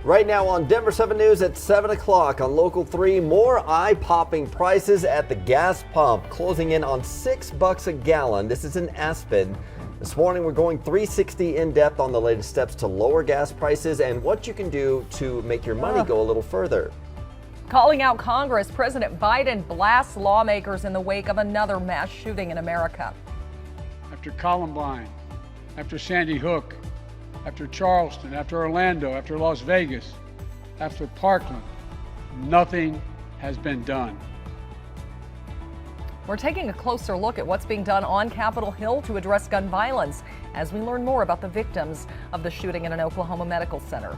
Right now on Denver 7 News at 7 o'clock on Local 3, more eye-popping prices at the gas pump, closing in on $6 a gallon. This is in Aspen. This morning we're going 360 in depth on the latest steps to lower gas prices and what you can do to make your money go a little further. Calling out Congress, President Biden blasts lawmakers in the wake of another mass shooting in America. After Columbine, after Sandy Hook, after Charleston, after Orlando, after Las Vegas, after Parkland, nothing has been done. We're taking a closer look at what's being done on Capitol Hill to address gun violence as we learn more about the victims of the shooting in an Oklahoma medical center.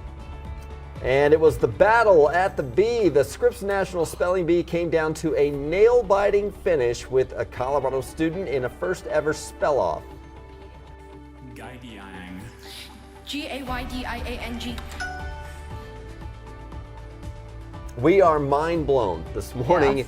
And it was the battle at the bee. The Scripps National Spelling Bee came down to a nail-biting finish with a Colorado student in a first-ever spell-off. Gaydiang. We are mind blown this morning, Yes.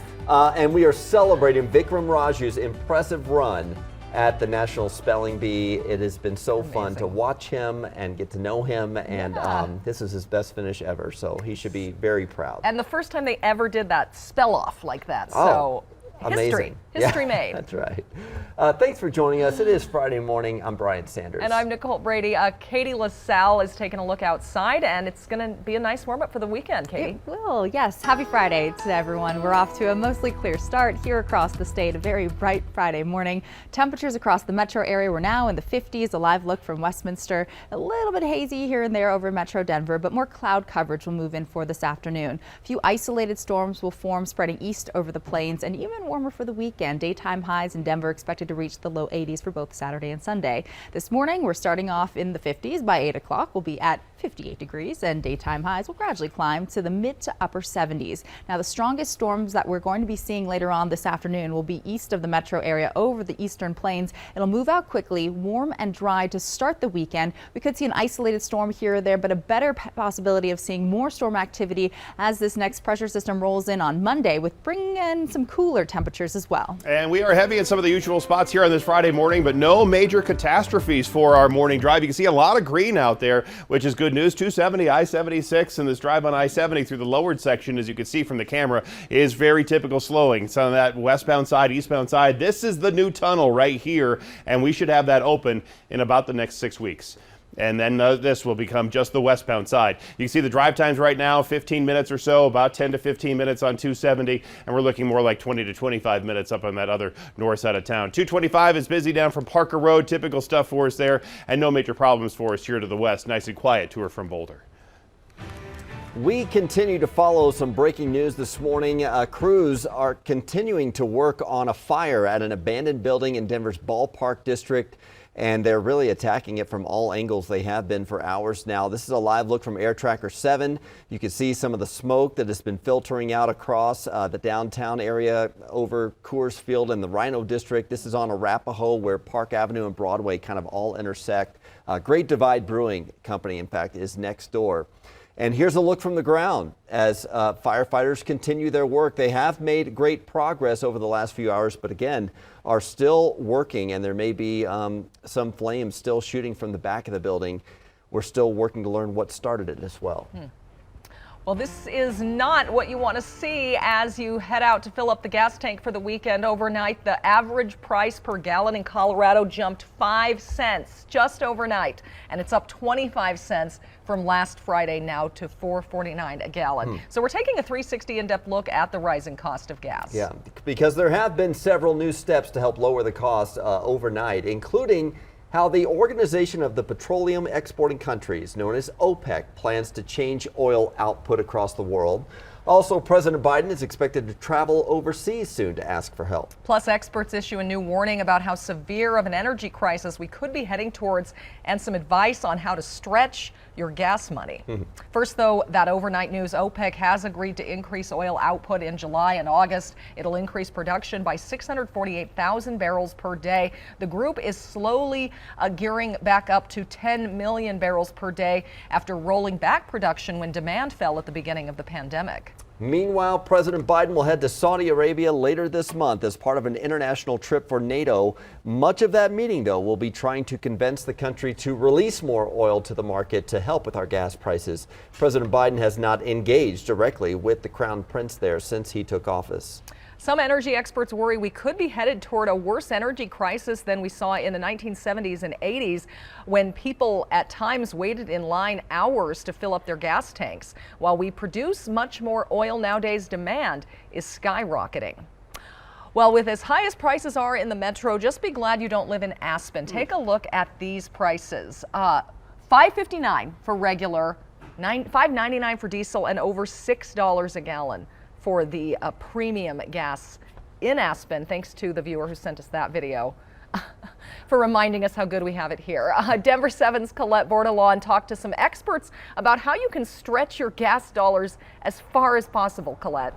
And we are celebrating Vikram Raju's impressive run at the National Spelling Bee. It has been so fun to watch him and get to know him, and this is his best finish ever, so he should be very proud. And the first time they ever did that spell off like that, Oh, so amazing. history made. That's right. Thanks for joining us. It is Friday morning. I'm Brian Sanders. And I'm Nicole Brady. Katie LaSalle is taking a look outside, and it's going to be a nice warm up for the weekend, Katie. It will, yes. Happy Friday to everyone. We're off to a mostly clear start here across the state. A very bright Friday morning. Temperatures across the metro area were now in the 50s. A live look from Westminster. A little bit hazy here and there over Metro Denver, but more cloud coverage will move in for this afternoon. A few isolated storms will form, spreading east over the plains, and even warmer for the weekend. Daytime highs in Denver expected to reach the low 80s for both Saturday and Sunday. This morning, we're starting off in the 50s. By 8 o'clock, we'll be at 58 degrees, and daytime highs will gradually climb to the mid to upper 70s. Now, the strongest storms that we're going to be seeing later on this afternoon will be east of the metro area over the eastern plains. It'll move out quickly, warm and dry to start the weekend. We could see an isolated storm here or there, but a better possibility of seeing more storm activity as this next pressure system rolls in on Monday, with bringing in some cooler temperatures as well. And we are heavy in some of the usual spots here on this Friday morning, but no major catastrophes for our morning drive. You can see a lot of green out there, which is good news. 270, I-76, and this drive on I-70 through the lowered section, as you can see from the camera, is very typical slowing. So on that westbound side, eastbound side, this is the new tunnel right here, and we should have that open in about the next 6 weeks. And then this will become just the westbound side. You can see the drive times right now, 15 minutes or so, about 10 to 15 minutes on 270, and we're looking more like 20 to 25 minutes up on that other north side of town. 225 is busy down from Parker Road, typical stuff for us there, and no major problems for us here to the west. Nice and quiet tour from Boulder. We continue to follow some breaking news this morning. Crews are continuing to work on a fire at an abandoned building in Denver's Ballpark district, and they're really attacking it from all angles. They have been for hours now. This is a live look from Air Tracker 7. You can see some of the smoke that has been filtering out across the downtown area over Coors Field and the Rhino District. This is on Arapahoe, where Park Avenue and Broadway kind of all intersect. Great Divide Brewing Company, in fact, is next door. And here's a look from the ground as firefighters continue their work. They have made great progress over the last few hours, but again, are still working, and there may be some flames still shooting from the back of the building. We're still working to learn what started it as well. Well, this is not what you want to see as you head out to fill up the gas tank for the weekend. Overnight, the average price per gallon in Colorado jumped 5 cents just overnight, and it's up 25 cents from last Friday now to $4.49 a gallon. So we're taking a 360 in-depth look at the rising cost of gas. Yeah, because there have been several new steps to help lower the cost overnight, including how the Organization of the Petroleum Exporting Countries, known as OPEC, plans to change oil output across the world. Also, President Biden is expected to travel overseas soon to ask for help. Plus, experts issue a new warning about how severe of an energy crisis we could be heading towards, and some advice on how to stretch your gas money. First, though, that overnight news: OPEC has agreed to increase oil output in July and August. It'll increase production by 648,000 barrels per day. The group is slowly gearing back up to 10 million barrels per day after rolling back production when demand fell at the beginning of the pandemic. Meanwhile, President Biden will head to Saudi Arabia later this month as part of an international trip for NATO. Much of that meeting, though, will be trying to convince the country to release more oil to the market to help with our gas prices. President Biden has not engaged directly with the Crown Prince there since he took office. Some energy experts worry we could be headed toward a worse energy crisis than we saw in the 1970s and 80s, when people at times waited in line hours to fill up their gas tanks. While we produce much more oil nowadays, demand is skyrocketing. Well, with as high as prices are in the metro, just be glad you don't live in Aspen. Take a look at these prices. $5.59 for regular, $5.99 for diesel, and over $6 a gallon for the premium gas in Aspen, thanks to the viewer who sent us that video for reminding us how good we have it here. Denver 7's Colette Bordelon talked to some experts about how you can stretch your gas dollars as far as possible. Colette.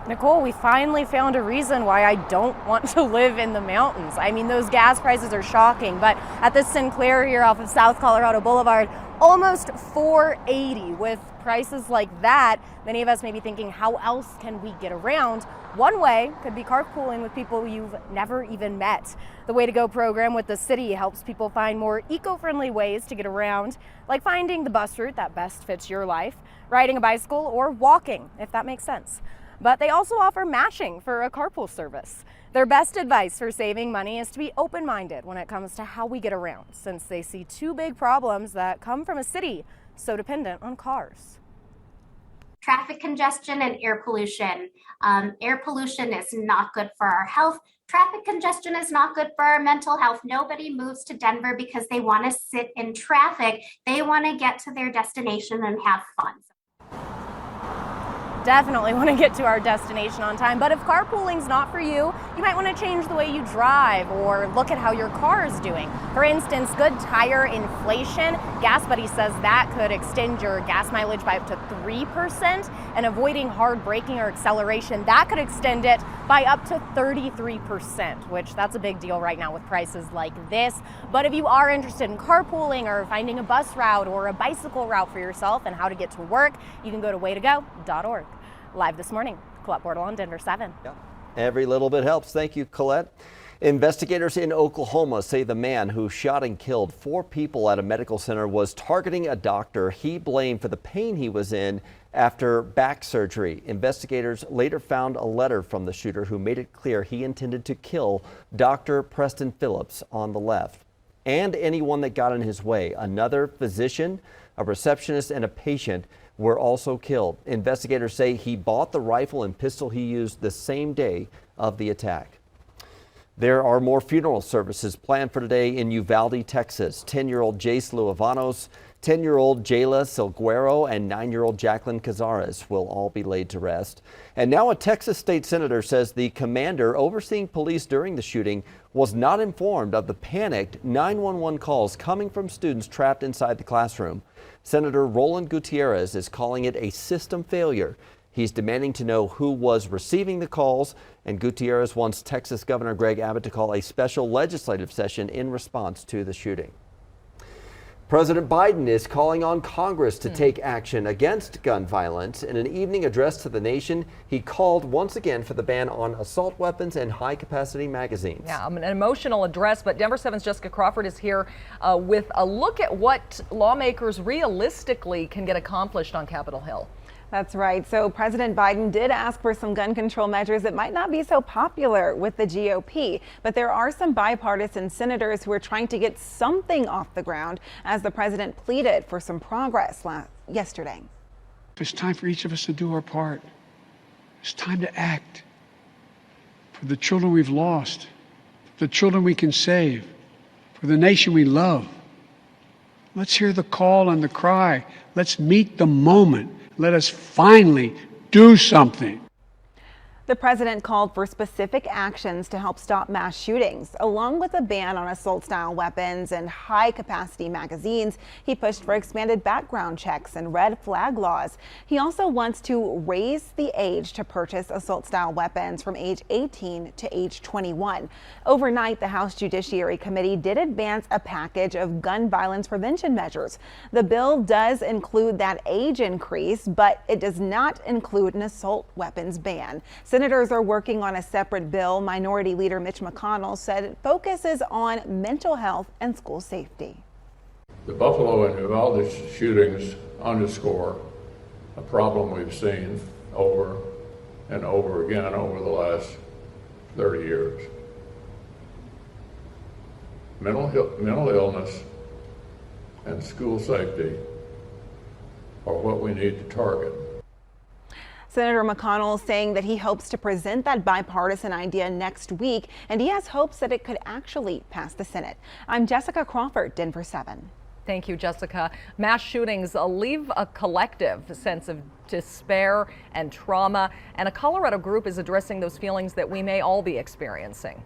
Nicole, we finally found a reason why I don't want to live in the mountains. I mean, those gas prices are shocking, but at the Sinclair here off of South Colorado Boulevard, almost $4.80. With prices like that, many of us may be thinking, how else can we get around? One way could be carpooling with people you've never even met. The Way to Go program with the city helps people find more eco-friendly ways to get around, like finding the bus route that best fits your life, riding a bicycle, or walking, if that makes sense. But they also offer matching for a carpool service. Their best advice for saving money is to be open-minded when it comes to how we get around, since they see two big problems that come from a city so dependent on cars. Traffic congestion and air pollution. Air pollution is not good for our health. Traffic congestion is not good for our mental health. Nobody moves to Denver because they want to sit in traffic. They want to get to their destination and have fun. Definitely want to get to our destination on time, but if carpooling's not for you, you might want to change the way you drive or look at how your car is doing. For instance, good tire inflation. Gas Buddy says that could extend your gas mileage by up to 3%, and avoiding hard braking or acceleration, that could extend it by up to 33%, which that's a big deal right now with prices like this. But if you are interested in carpooling or finding a bus route or a bicycle route for yourself and how to get to work, you can go to waytogo.org. Live this morning, Colette Bordelon, Denver 7. Yeah. Every little bit helps. Thank you, Colette. Investigators in Oklahoma say the man who shot and killed 4 people at a medical center was targeting a doctor he blamed for the pain he was in after back surgery. Investigators later found a letter from the shooter who made it clear he intended to kill Dr. Preston Phillips on the left and anyone that got in his way. Another physician, a receptionist, and a patient were also killed. Investigators say he bought the rifle and pistol he used the same day of the attack. There are more funeral services planned for today in Uvalde, Texas. 10-year-old Jace Luavanos, 10-year-old Jayla Silguero, and 9-year-old Jacqueline Cazares will all be laid to rest. And now a Texas state senator says the commander overseeing police during the shooting was not informed of the panicked 911 calls coming from students trapped inside the classroom. Senator Roland Gutierrez is calling it a system failure. He's demanding to know who was receiving the calls, and Gutierrez wants Texas Governor Greg Abbott to call a special legislative session in response to the shooting. President Biden is calling on Congress to take action against gun violence. In an evening address to the nation, he called once again for the ban on assault weapons and high-capacity magazines. Yeah, an emotional address, but Denver 7's Jessica Crawford is here with a look at what lawmakers realistically can get accomplished on Capitol Hill. That's right. So President Biden did ask for some gun control measures that might not be so popular with the GOP, but there are some bipartisan senators who are trying to get something off the ground as the president pleaded for some progress yesterday. It's time for each of us to do our part. It's time to act for the children we've lost, for the children we can save, for the nation we love. Let's hear the call and the cry. Let's meet the moment. Let us finally do something. The president called for specific actions to help stop mass shootings. Along with a ban on assault-style weapons and high-capacity magazines, he pushed for expanded background checks and red flag laws. He also wants to raise the age to purchase assault-style weapons from age 18 to age 21. Overnight, the House Judiciary Committee did advance a package of gun violence prevention measures. The bill does include that age increase, but it does not include an assault weapons ban. Senators are working on a separate bill. Minority Leader Mitch McConnell said it focuses on mental health and school safety. The Buffalo and Uvalde shootings underscore a problem we've seen over and over again over the last 30 years. Mental illness and school safety are what we need to target. Senator McConnell saying that he hopes to present that bipartisan idea next week, and he has hopes that it could actually pass the Senate. I'm Jessica Crawford, Denver 7. Thank you, Jessica. Mass shootings leave a collective sense of despair and trauma, and a Colorado group is addressing those feelings that we may all be experiencing.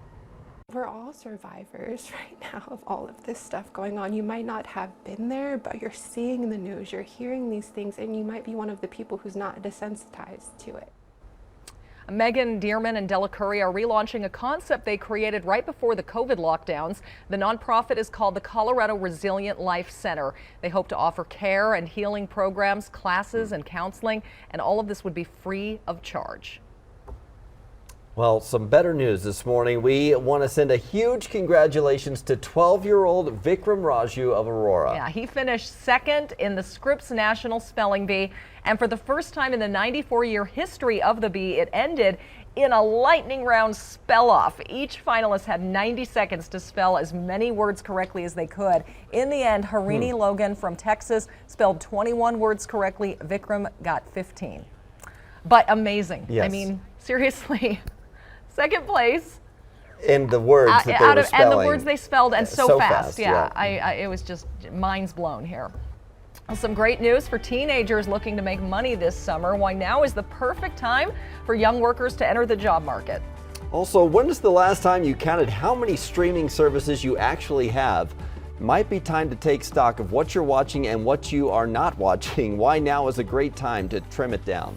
We're all survivors right now of all of this stuff going on. You might not have been there, but you're seeing the news, you're hearing these things, and you might be one of the people who's not desensitized to it. Megan Dearman and Della Curry are relaunching a concept they created right before the COVID lockdowns. The nonprofit is called the Colorado Resilient Life Center. They hope to offer care and healing programs, classes and counseling, and all of this would be free of charge. Well, some better news this morning. We want to send a huge congratulations to 12-year-old Vikram Raju of Aurora. Yeah, he finished second in the Scripps National Spelling Bee, and for the first time in the 94-year history of the bee, it ended in a lightning round spell-off. Each finalist had 90 seconds to spell as many words correctly as they could. In the end, Harini Logan from Texas spelled 21 words correctly. Vikram got 15. But amazing. Yes. I mean, seriously. Second place. And the words that they were spelling. And the words they spelled, and so fast. Yeah. It was just minds blown here. Some great news for teenagers looking to make money this summer. Why now is the perfect time for young workers to enter the job market. Also, when is the last time you counted how many streaming services you actually have? Might be time to take stock of what you're watching and what you are not watching. Why now is a great time to trim it down.